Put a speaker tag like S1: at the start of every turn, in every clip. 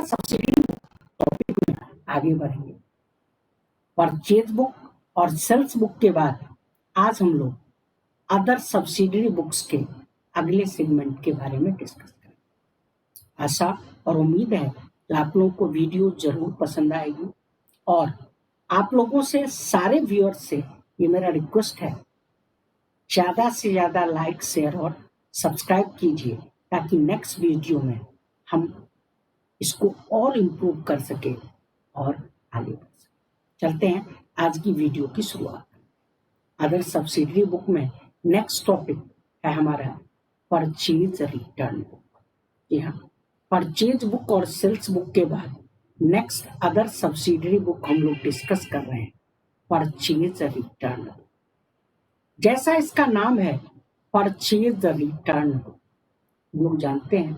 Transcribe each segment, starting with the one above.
S1: Subsidy topic में आगे बढ़ेंगे। परचेज बुक और सेल्स बुक के बाद आज हम लोग अदर सब्सिडरी बुक्स के अगले सेगमेंट के बारे में डिस्कस करेंगे। आशा और उम्मीद है कि आप लोगों को वीडियो जरूर पसंद आएगी और आप लोगों से, सारे व्यूअर्स से ये मेरा रिक्वेस्ट है, ज़्यादा से ज़्यादा लाइक, शेयर और सब्सक्राइब कीजिए ताकि नेक्स्ट वीडियो में हम इसको और इम्प्रूव कर सके और आगे बढ़ सके। चलते हैं आज की वीडियो की शुरुआत। अदर सब्सिडरी बुक में नेक्स्ट टॉपिक है हमारा परचेज रिटर्न बुक। जी हाँ, परचेज बुक और सेल्स बुक के बाद नेक्स्ट अदर सब्सिडरी बुक हम लोग डिस्कस कर रहे हैं, परचेज रिटर्न बुक। जैसा इसका नाम है परचेज रिटर्न बुक, लोग जानते हैं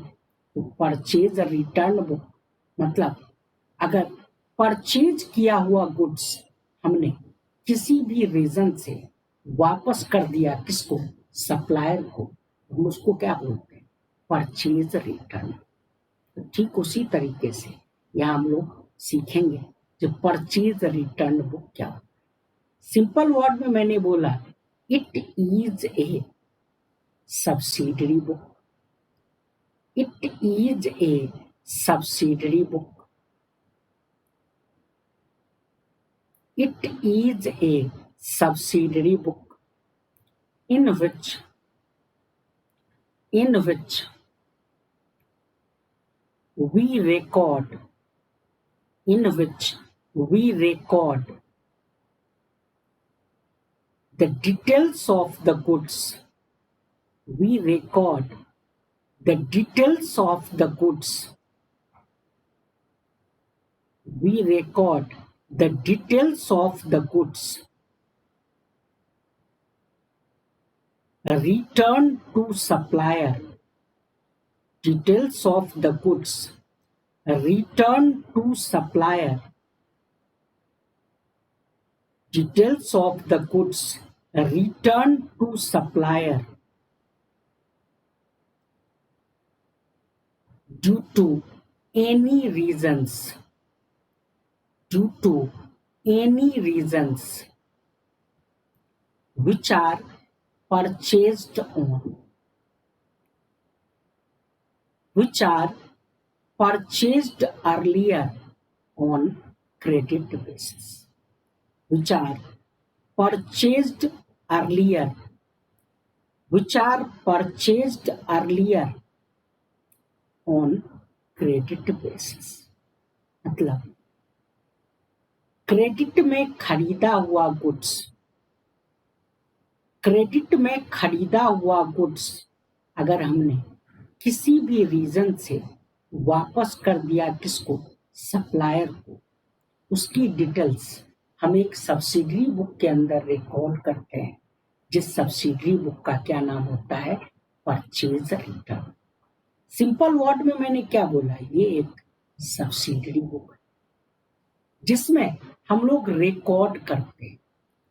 S1: तो परचेज रिटर्न बुक मतलब अगर परचेज किया हुआ गुड्स हमने किसी भी रीजन से वापस कर दिया, किसको? सप्लायर को, हम उसको क्या बोलते हैं? Purchase return. तो ठीक उसी तरीके से यहाँ हम लोग सीखेंगे जो परचेज रिटर्न बुक क्या होता है। सिंपल वर्ड में मैंने बोला it is a subsidiary book. It is a subsidiary book. It is a subsidiary book in which we record the details of the goods. We record the details of the goods. We record the details of the goods returned to supplier. Details of the goods returned to supplier. Details of the goods returned to supplier due to any reasons. Due to any reasons which are purchased on, which are purchased earlier on credit basis, which are purchased earlier, which are purchased earlier on credit basis। मतलब credit में खरीदा हुआ goods, credit में खरीदा हुआ goods अगर हमने किसी भी रीजन से वापस कर दिया, किसको? सप्लायर को, उसकी डिटेल्स हम एक सब्सिडरी बुक के अंदर रिकॉर्ड करते हैं, जिस सब्सिडरी बुक का क्या नाम होता है? Purchase return. सिंपल वर्ड में मैंने क्या बोला? ये एक सब्सिडरी बुक है जिसमें हम लोग रिकॉर्ड करते हैं।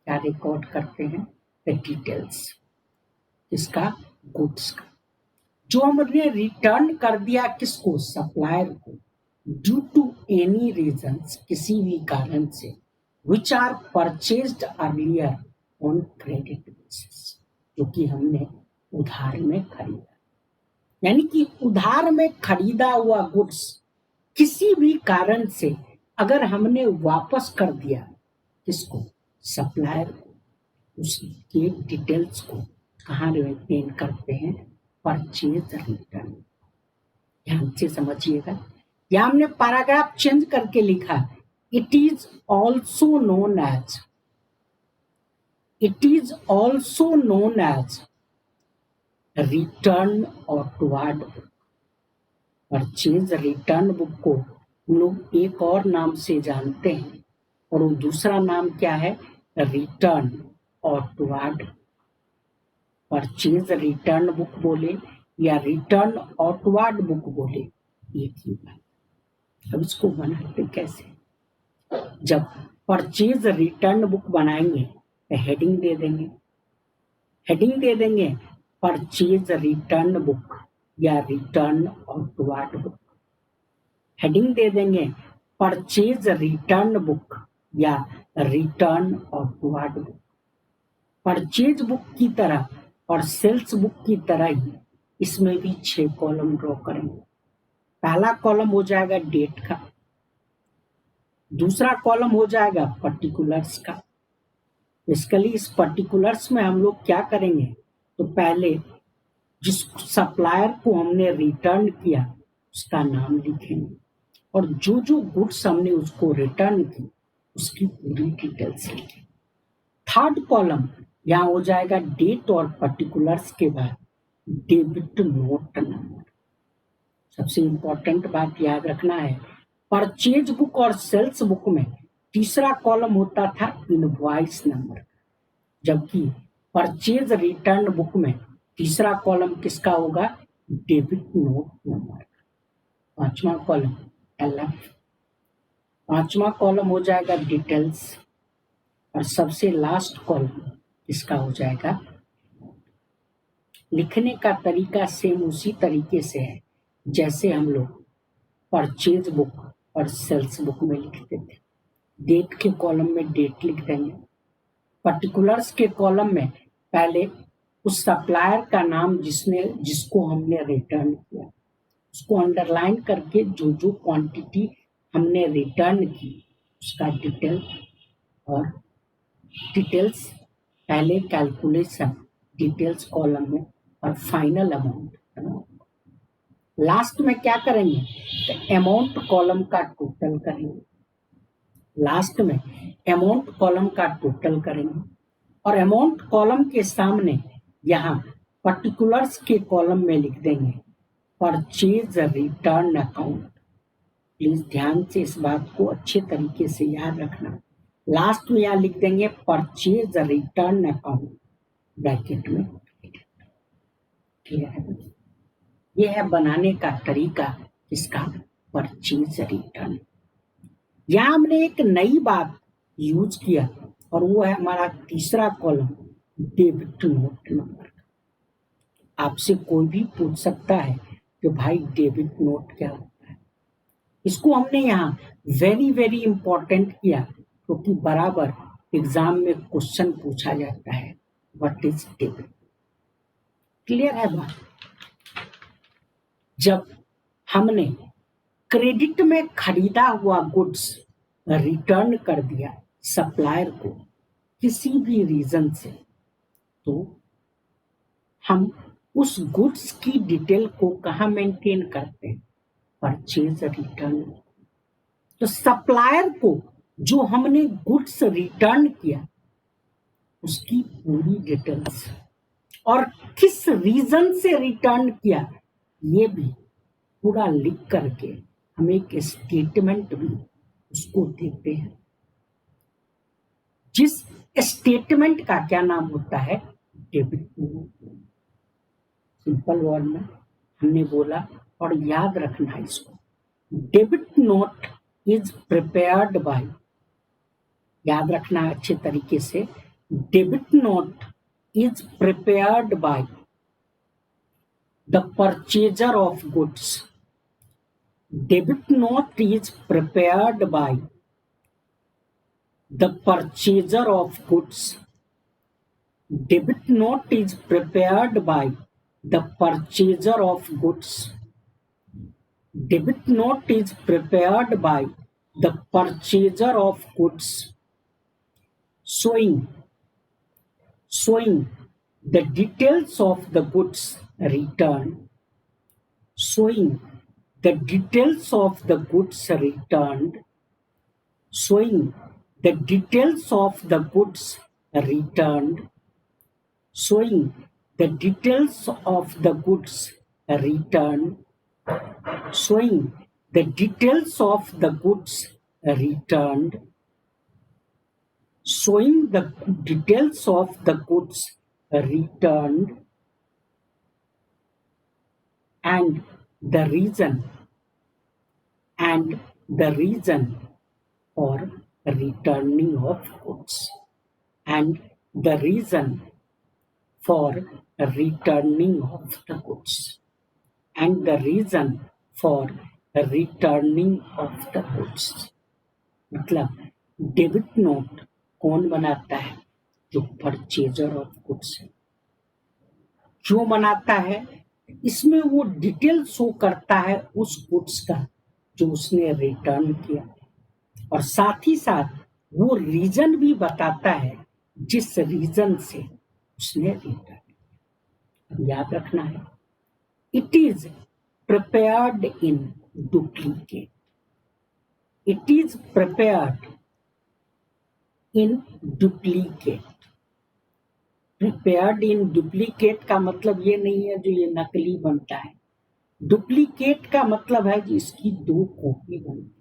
S1: क्या रिकॉर्ड करते हैं? द डिटेल्स, इसका गुड्स का, जो हमने रिटर्न कर दिया, किसको? सप्लायर को, ड्यू टू एनी रीजंस, किसी भी कारण से, which are purchased earlier on credit basis, जो कि हमने उधार में खरीदा। यानी कि उधार में खरीदा हुआ गुड्स किसी भी कारण से अगर हमने वापस कर दिया, किसको? सप्लायर को, उसके डिटेल्स को कहाँ मेंटेन करते हैं? Purchase return. ध्यान से समझिएगा, यहाँ हमने पैराग्राफ चेंज करके लिखा, it is also known as, it is also known as return outward book. Purchase return book को हम लोग एक और नाम से जानते हैं और वो दूसरा नाम क्या है? रिटर्न ऑटवार्ड। परचेज रिटर्न बुक बोले या रिटर्न ऑटवार्ड बुक बोले, एक ही बात। अब इसको बनाते कैसे? जब परचेज रिटर्न बुक बनाएंगे तो हेडिंग दे देंगे, हेडिंग दे देंगे परचेज रिटर्न बुक या रिटर्न ऑटवार्ड बुक। हेडिंग दे देंगे परचेज रिटर्न बुक या रिटर्न ऑफवर्ड बुक। परचेज बुक की तरह और सेल्स बुक की तरह ही इसमें भी 6 कॉलम ड्रॉ करेंगे। पहला कॉलम हो जाएगा डेट का, दूसरा कॉलम हो जाएगा पर्टिकुलर्स का। बेसिकली इस पर्टिकुलर्स में हम लोग क्या करेंगे, तो पहले जिस सप्लायर को हमने रिटर्न किया उसका नाम लिखेंगे और जो जो गुड्स हमने उसको रिटर्न की उसकी पूरी डिटेल्स लिखेंगे। थर्ड कॉलम यहाँ हो जाएगा डेट और पर्टिकुलर्स के बाद डेबिट नोट नंबर। सबसे इंपॉर्टेंट बात याद रखना है, परचेज बुक और सेल्स बुक में तीसरा कॉलम होता था इनवॉइस नंबर, जबकि परचेज रिटर्न बुक में तीसरा कॉलम किसका होगा, डेबिट नोट नंबर। पांचवा कॉलम LF, पांचवा कॉलम हो जाएगा डिटेल्स और सबसे लास्ट कॉलम इसका हो जाएगा। लिखने का तरीका सेम उसी तरीके से है जैसे हम लोग परचेज बुक और सेल्स बुक में लिखते थे। डेट के कॉलम में डेट लिख देंगे, पर्टिकुलर्स के कॉलम में पहले उस सप्लायर का नाम जिसको हमने रिटर्न किया उसको अंडरलाइन करके जो जो क्वांटिटी हमने रिटर्न की उसका डिटेल और डिटेल्स पहले कैलकुलेशन डिटेल्स कॉलम में और फाइनल अमाउंट। लास्ट में क्या करेंगे, तो अमाउंट कॉलम का टोटल करेंगे। लास्ट में अमाउंट कॉलम का टोटल करेंगे और अमाउंट कॉलम के सामने यहाँ पर्टिकुलर्स के कॉलम में लिख देंगे परचेज रिटर्न अकाउंट। प्लीज ध्यान से इस बात को अच्छे तरीके से याद रखना। लास्ट में यहाँ लिख देंगे परचेज रिटर्न अकाउंट ब्रैकेट में। क्लियर है? यह है बनाने का तरीका इसका परचेज रिटर्न। यहाँ हमने एक नई बात यूज किया और वो है हमारा तीसरा कॉलम डेबिट नोट नंबर। आपसे कोई भी पूछ सकता है कि भाई डेबिट नोट क्या होता है। इसको हमने यहाँ वेरी वेरी इंपॉर्टेंट किया क्योंकि बराबर एग्जाम में क्वेश्चन पूछा जाता है व्हाट इज डेबिट। क्लियर है बात? जब हमने क्रेडिट में खरीदा हुआ गुड्स रिटर्न कर दिया सप्लायर को किसी भी रीजन से, तो हम उस गुड्स की डिटेल को कहाँ मेंटेन करते हैं, परचेज रिटर्न। तो सप्लायर को जो हमने गुड्स रिटर्न किया उसकी पूरी डिटेल्स और किस रीजन से रिटर्न किया ये भी पूरा लिख करके हम एक स्टेटमेंट भी उसको देते हैं, जिस स्टेटमेंट का क्या नाम होता है, डेबिट नोट। सिंपल वर्ड में हमने बोला और याद रखना है इसको, debit note is prepared by, याद रखना है अच्छे तरीके से, debit note is prepared by the purchaser of goods. Debit note is prepared by the purchaser of goods. Debit note is prepared by the purchaser of goods. Debit note is prepared by the purchaser of goods, showing the details of the goods returned, showing the details of the goods returned, showing the details of the goods returned, showing the details of the goods returned, showing the details of the goods returned, showing the details of the goods returned, and the reason for returning of goods, and the reason for returning of the goods, and the reason for returning of the goods. मतलब debit note कौन बनाता है? जो purchaser of goods है। क्यों बनाता है? इसमें वो डिटेल शो करता है उस गुड्स का जो उसने रिटर्न किया, और साथ ही साथ वो रीजन भी बताता है जिस रीजन से उसने रिटर्न। याद रखना है, it is prepared in duplicate. It is prepared in duplicate. Prepared in duplicate का मतलब ये नहीं है जो ये नकली बनता है। डुप्लीकेट का मतलब है कि इसकी दो कॉपी बनती है।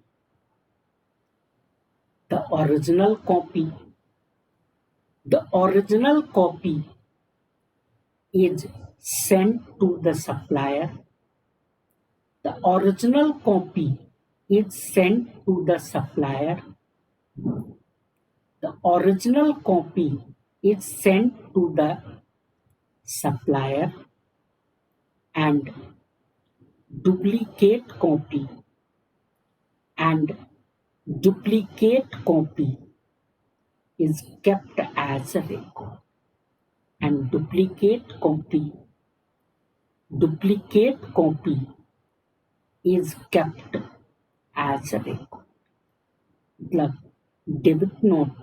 S1: The original copy, the original copy is sent to the supplier. The original copy is sent to the supplier. The original copy is sent to the supplier, and duplicate copy and duplicate copy is kept as a record. And duplicate copy is kept as a record. मतलब debit note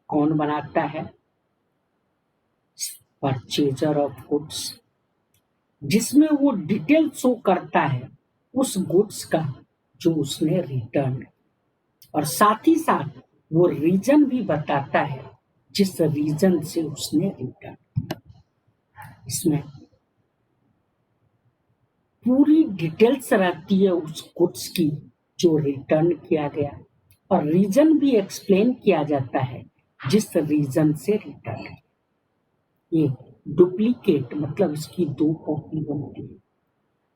S1: कौन बनाता है? Purchaser of goods, जिसमें वो detail show करता है उस goods का जो उसने रिटर्न, और साथ ही साथ वो रीजन भी बताता है जिस रीजन से उसने रिटर्न। इसमें पूरी डिटेल्स रहती है उस गुड्स की जो रिटर्न किया गया, और रीजन भी एक्सप्लेन किया जाता है जिस रीजन से रिटर्न। ये डुप्लीकेट मतलब इसकी दो कॉपी बनती है।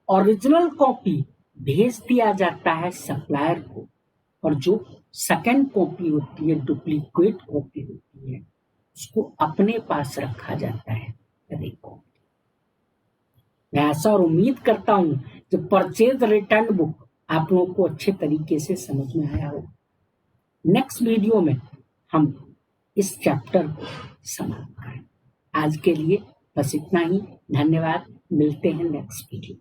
S1: ओरिजिनल कॉपी भेज दिया जाता है सप्लायर को, और जो सेकंड कॉपी होती है, डुप्लीकेट कॉपी होती है, उसको अपने पास रखा जाता है रिकॉर्ड। मैं ऐसा और उम्मीद करता हूं कि परचेज रिटर्न बुक आप लोगों को अच्छे तरीके से समझ में आया हो। नेक्स्ट वीडियो में हम इस चैप्टर को समाप्त करें। आज के लिए बस इतना ही। धन्यवाद। मिलते हैं नेक्स्ट वीडियो।